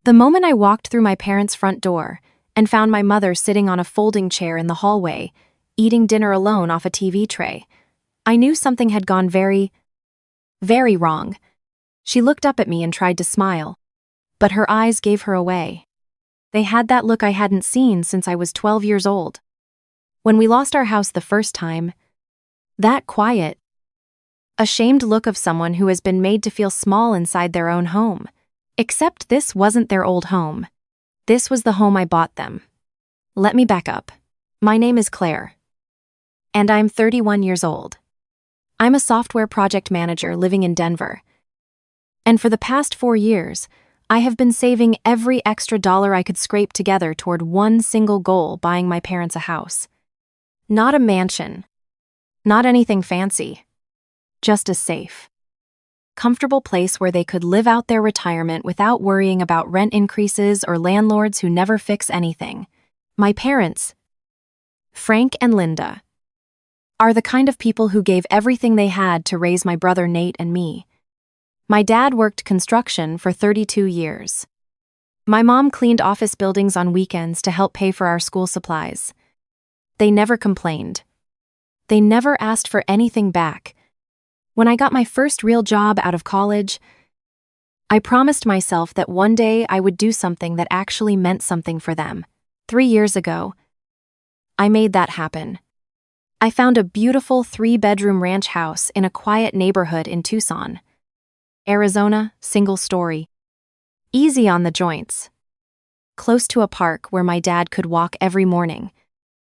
The moment I walked through my parents' front door and found my mother sitting on a folding chair in the hallway, eating dinner alone off a TV tray, I knew something had gone very, very wrong. She looked up at me and tried to smile, but her eyes gave her away. They had that look I hadn't seen since I was 12 years old. When we lost our house the first time, that quiet, ashamed look of someone who has been made to feel small inside their own home. Except this wasn't their old home. This was the home I bought them. Let me back up. My name is Claire, and I'm 31 years old. I'm a software project manager living in Denver. And for the past 4 years, I have been saving every extra dollar I could scrape together toward one single goal: buying my parents a house. Not a mansion. Not anything fancy. Just a safe, comfortable place where they could live out their retirement without worrying about rent increases or landlords who never fix anything. My parents, Frank and Linda, are the kind of people who gave everything they had to raise my brother Nate and me. My dad worked construction for 32 years. My mom cleaned office buildings on weekends to help pay for our school supplies. They never complained. They never asked for anything back. When I got my first real job out of college, I promised myself that one day I would do something that actually meant something for them. 3 years ago, I made that happen. I found a beautiful 3-bedroom ranch house in a quiet neighborhood in Tucson, Arizona, single story. Easy on the joints. Close to a park where my dad could walk every morning.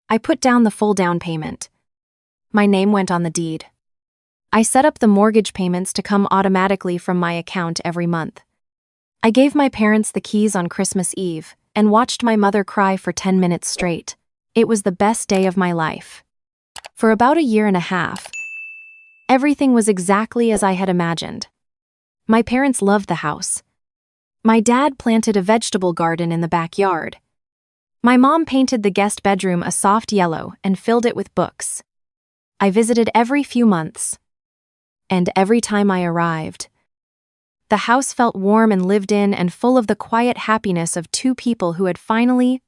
I put down the full down payment. My name went on the deed. I set up the mortgage payments to come automatically from my account every month. I gave my parents the keys on Christmas Eve and watched my mother cry for 10 minutes straight. It was the best day of my life. For about a year and a half, everything was exactly as I had imagined. My parents loved the house. My dad planted a vegetable garden in the backyard. My mom painted the guest bedroom a soft yellow and filled it with books. I visited every few months. And every time I arrived, the house felt warm and lived in and full of the quiet happiness of two people who had finally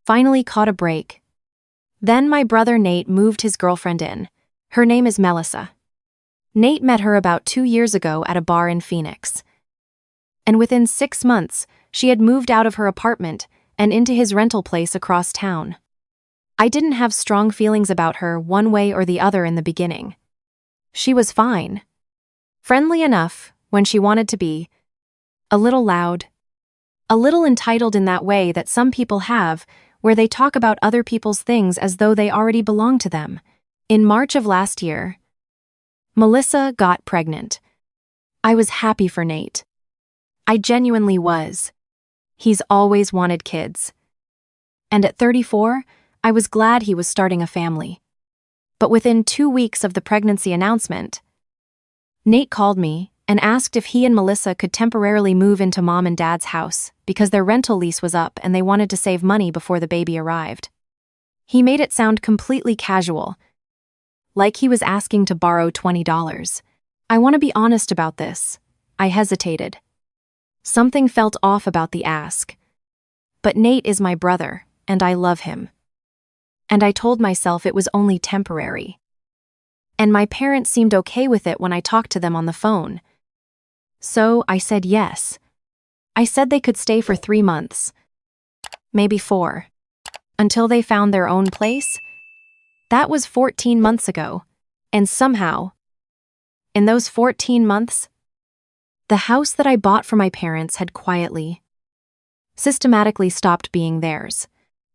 caught a break. Then my brother Nate moved his girlfriend in. Her name is Melissa. Nate met her about 2 years ago at a bar in Phoenix. And within 6 months, she had moved out of her apartment and into his rental place across town. I didn't have strong feelings about her one way or the other in the beginning. She was fine. Friendly enough when she wanted to be. A little loud. A little entitled in that way that some people have, where they talk about other people's things as though they already belong to them. In March of last year, Melissa got pregnant. I was happy for Nate. I genuinely was. He's always wanted kids. And at 34, I was glad he was starting a family. But within 2 weeks of the pregnancy announcement, Nate called me and asked if he and Melissa could temporarily move into mom and dad's house because their rental lease was up and they wanted to save money before the baby arrived. He made it sound completely casual, like he was asking to borrow $20. I want to be honest about this. I hesitated. Something felt off about the ask. But Nate is my brother, and I love him. And I told myself it was only temporary. And my parents seemed okay with it when I talked to them on the phone. So I said yes. I said they could stay for 3 months. Maybe 4. Until they found their own place. That was 14 months ago. And somehow, in those 14 months, the house that I bought for my parents had quietly, systematically stopped being theirs.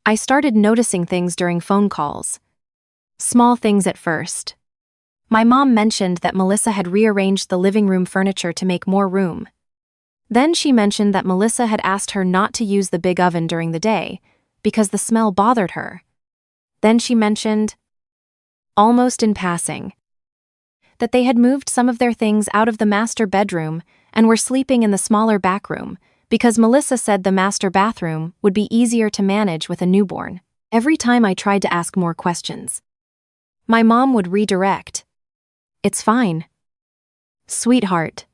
I started noticing things during phone calls. Small things at first. My mom mentioned that Melissa had rearranged the living room furniture to make more room. Then she mentioned that Melissa had asked her not to use the big oven during the day because the smell bothered her. Then she mentioned, almost in passing, that they had moved some of their things out of the master bedroom and were sleeping in the smaller back room because Melissa said the master bathroom would be easier to manage with a newborn. Every time I tried to ask more questions, my mom would redirect. It's fine. Sweetheart.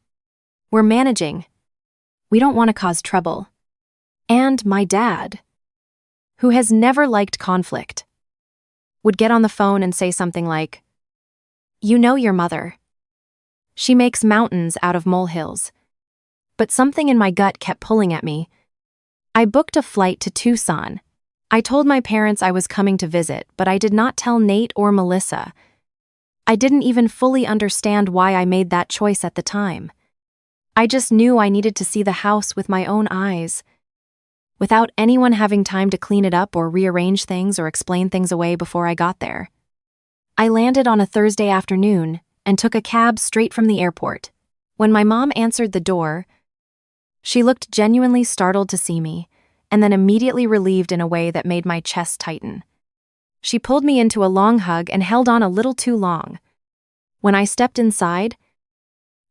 We're managing. We don't want to cause trouble. And my dad, who has never liked conflict, would get on the phone and say something like, "You know your mother. She makes mountains out of molehills." But something in my gut kept pulling at me. I booked a flight to Tucson. I told my parents I was coming to visit, but I did not tell Nate or Melissa. I didn't even fully understand why I made that choice at the time. I just knew I needed to see the house with my own eyes, without anyone having time to clean it up or rearrange things or explain things away before I got there. I landed on a Thursday afternoon and took a cab straight from the airport. When my mom answered the door, she looked genuinely startled to see me, and then immediately relieved in a way that made my chest tighten. She pulled me into a long hug and held on a little too long. When I stepped inside,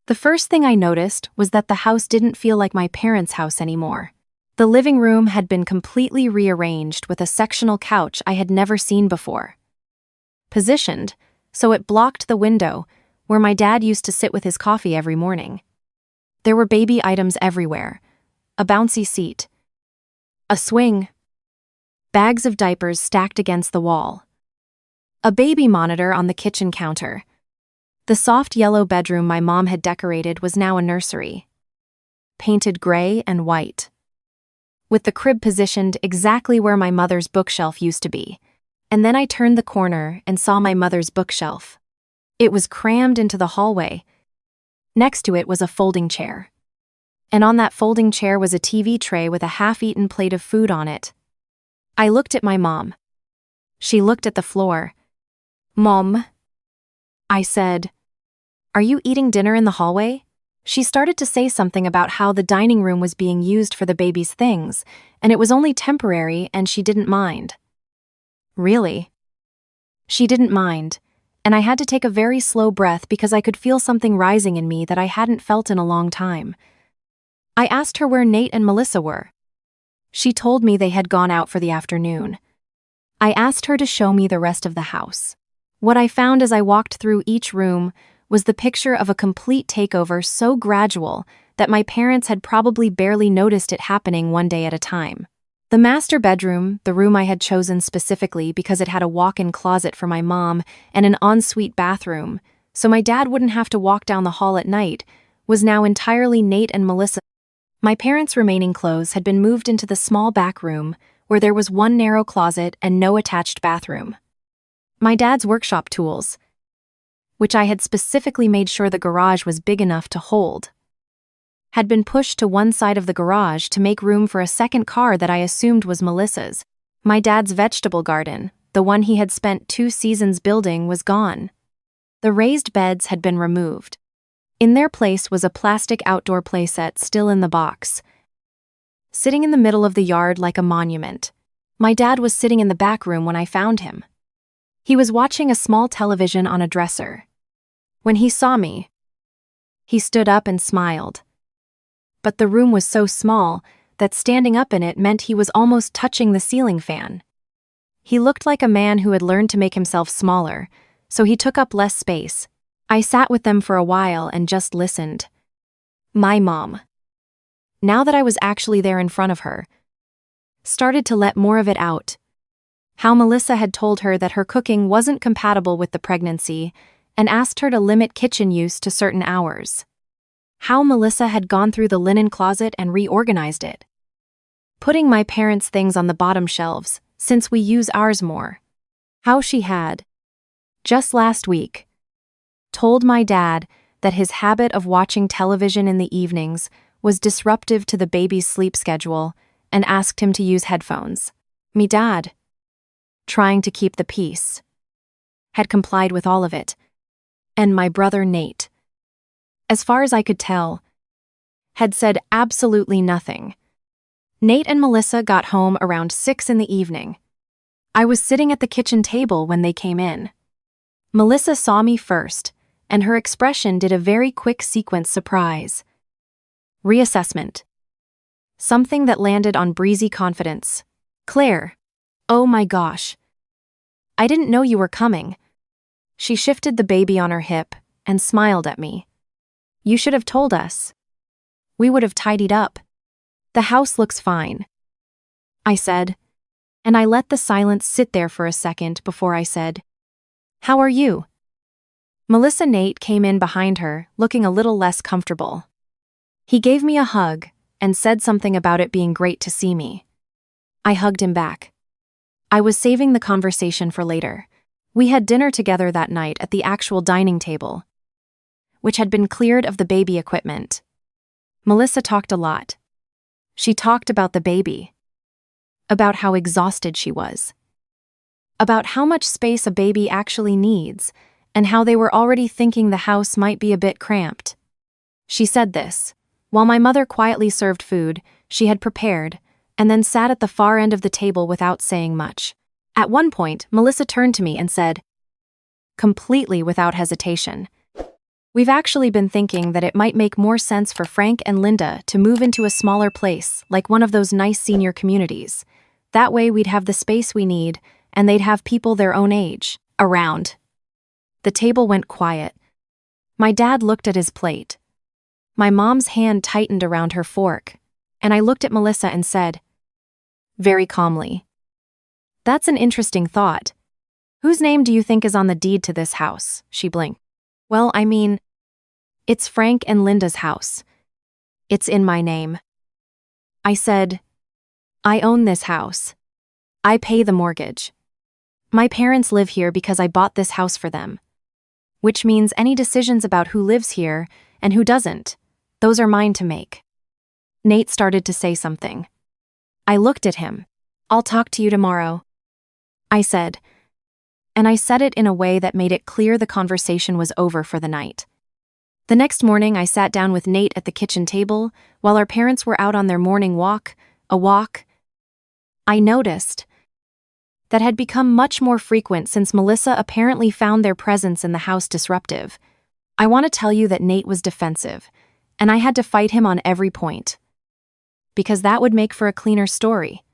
the first thing I noticed was that the house didn't feel like my parents' house anymore. The living room had been completely rearranged with a sectional couch I had never seen before, positioned so it blocked the window where my dad used to sit with his coffee every morning. There were baby items everywhere: a bouncy seat, a swing, bags of diapers stacked against the wall, a baby monitor on the kitchen counter. The soft yellow bedroom my mom had decorated was now a nursery, painted gray and white, with the crib positioned exactly where my mother's bookshelf used to be. And then I turned the corner and saw my mother's bookshelf. It was crammed into the hallway. Next to it was a folding chair. And on that folding chair was a TV tray with a half-eaten plate of food on it. I looked at my mom. She looked at the floor. "Mom," I said, "are you eating dinner in the hallway?" She started to say something about how the dining room was being used for the baby's things, and it was only temporary and she didn't mind. Really? She didn't mind, and I had to take a very slow breath because I could feel something rising in me that I hadn't felt in a long time. I asked her where Nate and Melissa were. She told me they had gone out for the afternoon. I asked her to show me the rest of the house. What I found as I walked through each room was the picture of a complete takeover so gradual that my parents had probably barely noticed it happening one day at a time. The master bedroom, the room I had chosen specifically because it had a walk-in closet for my mom and an ensuite bathroom, so my dad wouldn't have to walk down the hall at night, was now entirely Nate and Melissa. My parents' remaining clothes had been moved into the small back room, where there was one narrow closet and no attached bathroom. My dad's workshop tools, which I had specifically made sure the garage was big enough to hold, had been pushed to one side of the garage to make room for a second car that I assumed was Melissa's. My dad's vegetable garden, the one he had spent 2 seasons building, was gone. The raised beds had been removed. In their place was a plastic outdoor playset still in the box, sitting in the middle of the yard like a monument. My dad was sitting in the back room when I found him. He was watching a small television on a dresser. When he saw me, he stood up and smiled. But the room was so small that standing up in it meant he was almost touching the ceiling fan. He looked like a man who had learned to make himself smaller, so he took up less space. I sat with them for a while and just listened. My mom, now that I was actually there in front of her, started to let more of it out. How Melissa had told her that her cooking wasn't compatible with the pregnancy and asked her to limit kitchen use to certain hours. How Melissa had gone through the linen closet and reorganized it, putting my parents' things on the bottom shelves since we use ours more. How she had, just last week, told my dad that his habit of watching television in the evenings was disruptive to the baby's sleep schedule and asked him to use headphones. Me dad, trying to keep the peace, had complied with all of it. And my brother Nate, as far as I could tell, had said absolutely nothing. Nate and Melissa got home around 6 in the evening. I was sitting at the kitchen table when they came in. Melissa saw me first, and her expression did a very quick sequence surprise. Reassessment. Something that landed on breezy confidence. "Claire, oh my gosh. I didn't know you were coming." She shifted the baby on her hip and smiled at me. "You should have told us. We would have tidied up. The house looks fine." I said, and I let the silence sit there for a second before I said, "How are you?" Melissa Nate came in behind her, looking a little less comfortable. He gave me a hug and said something about it being great to see me. I hugged him back. I was saving the conversation for later. We had dinner together that night at the actual dining table, which had been cleared of the baby equipment. Melissa talked a lot. She talked about the baby, about how exhausted she was, about how much space a baby actually needs, and how they were already thinking the house might be a bit cramped. She said this while my mother quietly served food she had prepared and then sat at the far end of the table without saying much. At one point, Melissa turned to me and said, completely without hesitation, "We've actually been thinking that it might make more sense for Frank and Linda to move into a smaller place, like one of those nice senior communities. That way we'd have the space we need, and they'd have people their own age around." The table went quiet. My dad looked at his plate. My mom's hand tightened around her fork, and I looked at Melissa and said, very calmly, "That's an interesting thought. Whose name do you think is on the deed to this house?" She blinked. "Well, I mean, it's Frank and Linda's house. It's in my name." I said, "I own this house. I pay the mortgage. My parents live here because I bought this house for them. Which means any decisions about who lives here and who doesn't, those are mine to make." Nate started to say something. I looked at him. "I'll talk to you tomorrow," I said, and I said it in a way that made it clear the conversation was over for the night. The next morning, I sat down with Nate at the kitchen table while our parents were out on their morning walk, a walk I noticed that had become much more frequent since Melissa apparently found their presence in the house disruptive. I want to tell you that Nate was defensive, and I had to fight him on every point, because that would make for a cleaner story.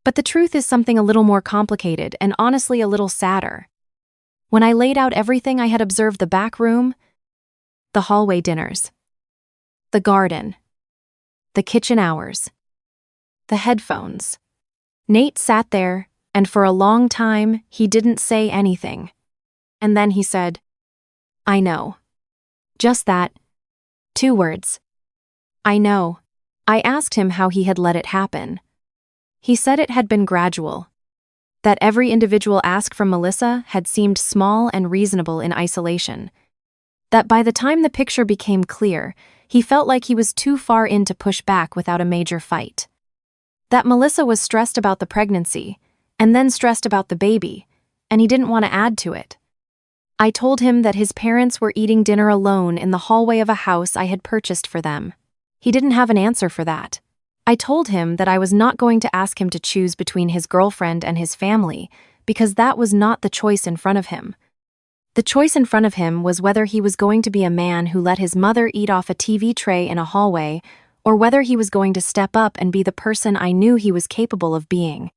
But the truth is something a little more complicated and honestly a little sadder. When I laid out everything I had observed, the back room, the hallway dinners, the garden, the kitchen hours, the headphones, Nate sat there, and for a long time, he didn't say anything. And then he said, "I know." Just that. 2 words. "I know." I asked him how he had let it happen. He said it had been gradual, that every individual ask from Melissa had seemed small and reasonable in isolation, that by the time the picture became clear, he felt like he was too far in to push back without a major fight. That Melissa was stressed about the pregnancy, and then stressed about the baby, and he didn't want to add to it. I told him that his parents were eating dinner alone in the hallway of a house I had purchased for them. He didn't have an answer for that. I told him that I was not going to ask him to choose between his girlfriend and his family, because that was not the choice in front of him. The choice in front of him was whether he was going to be a man who let his mother eat off a TV tray in a hallway, or whether he was going to step up and be the person I knew he was capable of being.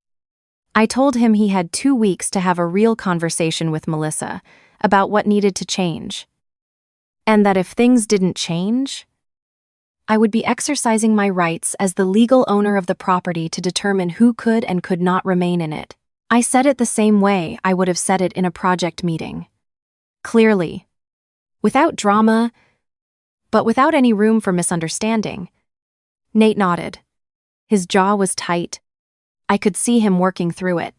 I told him he had 2 weeks to have a real conversation with Melissa about what needed to change, and that if things didn't change, I would be exercising my rights as the legal owner of the property to determine who could and could not remain in it. I said it the same way I would have said it in a project meeting. Clearly. Without drama, but without any room for misunderstanding. Nate nodded. His jaw was tight. I could see him working through it.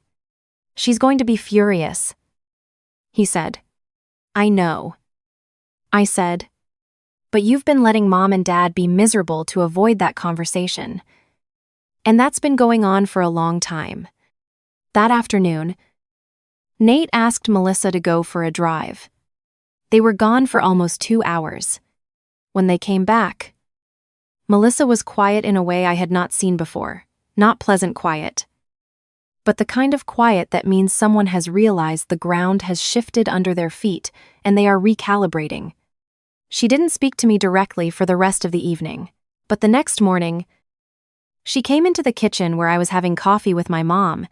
"She's going to be furious," he said. "I know." I said, "But you've been letting Mom and Dad be miserable to avoid that conversation. And that's been going on for a long time." That afternoon, Nate asked Melissa to go for a drive. They were gone for almost 2 hours. When they came back, Melissa was quiet in a way I had not seen before, not pleasant quiet, but the kind of quiet that means someone has realized the ground has shifted under their feet and they are recalibrating. She didn't speak to me directly for the rest of the evening, but the next morning, she came into the kitchen where I was having coffee with my mom,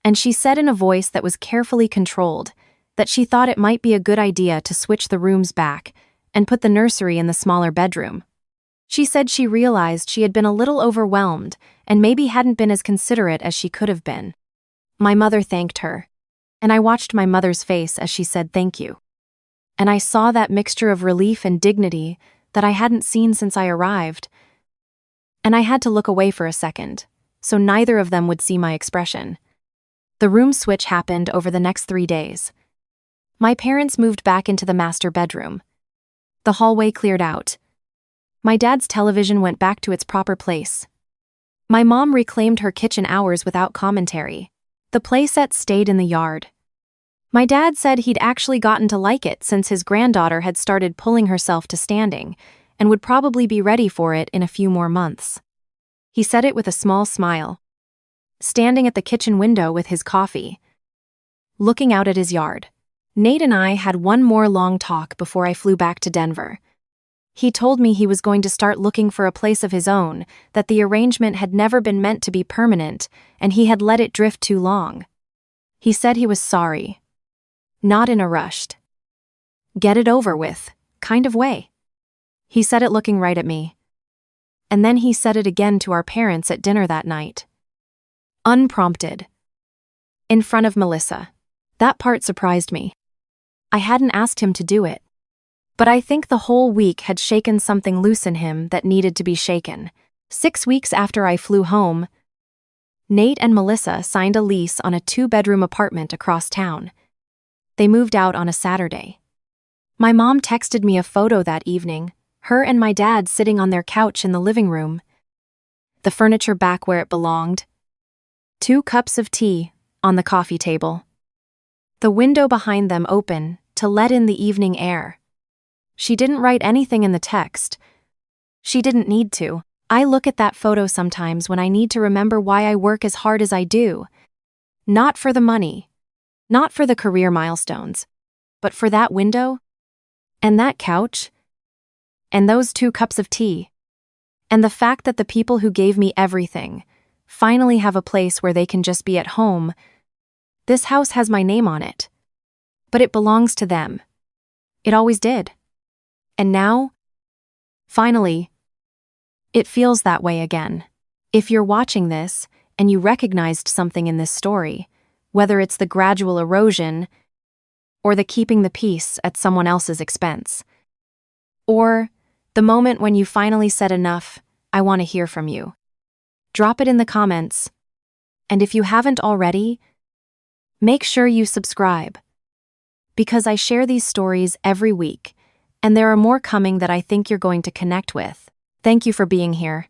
and she said in a voice that was carefully controlled that she thought it might be a good idea to switch the rooms back and put the nursery in the smaller bedroom. She said she realized she had been a little overwhelmed and maybe hadn't been as considerate as she could have been. My mother thanked her, and I watched my mother's face as she said thank you. And I saw that mixture of relief and dignity that I hadn't seen since I arrived. And I had to look away for a second, so neither of them would see my expression. The room switch happened over the next 3 days. My parents moved back into the master bedroom. The hallway cleared out. My dad's television went back to its proper place. My mom reclaimed her kitchen hours without commentary. The playset stayed in the yard. My dad said he'd actually gotten to like it since his granddaughter had started pulling herself to standing and would probably be ready for it in a few more months. He said it with a small smile, standing at the kitchen window with his coffee, looking out at his yard. Nate and I had one more long talk before I flew back to Denver. He told me he was going to start looking for a place of his own, that the arrangement had never been meant to be permanent, and he had let it drift too long. He said he was sorry. Not in a rushed, get it over with kind of way. He said it looking right at me. And then he said it again to our parents at dinner that night. Unprompted. In front of Melissa. That part surprised me. I hadn't asked him to do it. But I think the whole week had shaken something loose in him that needed to be shaken. 6 weeks after I flew home, Nate and Melissa signed a lease on a 2-bedroom apartment across town. They moved out on a Saturday. My mom texted me a photo that evening, her and my dad sitting on their couch in the living room. The furniture back where it belonged. 2 cups of tea on the coffee table. The window behind them open to let in the evening air. She didn't write anything in the text. She didn't need to. I look at that photo sometimes when I need to remember why I work as hard as I do. Not for the money. Not for the career milestones, but for that window, and that couch, and those 2 cups of tea, and the fact that the people who gave me everything finally have a place where they can just be at home. This house has my name on it, but it belongs to them. It always did. And now, finally, it feels that way again. If you're watching this and you recognized something in this story, whether it's the gradual erosion or the keeping the peace at someone else's expense, or the moment when you finally said enough, I want to hear from you. Drop it in the comments. And if you haven't already, make sure you subscribe. Because I share these stories every week, and there are more coming that I think you're going to connect with. Thank you for being here.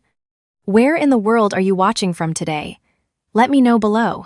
Where in the world are you watching from today? Let me know below.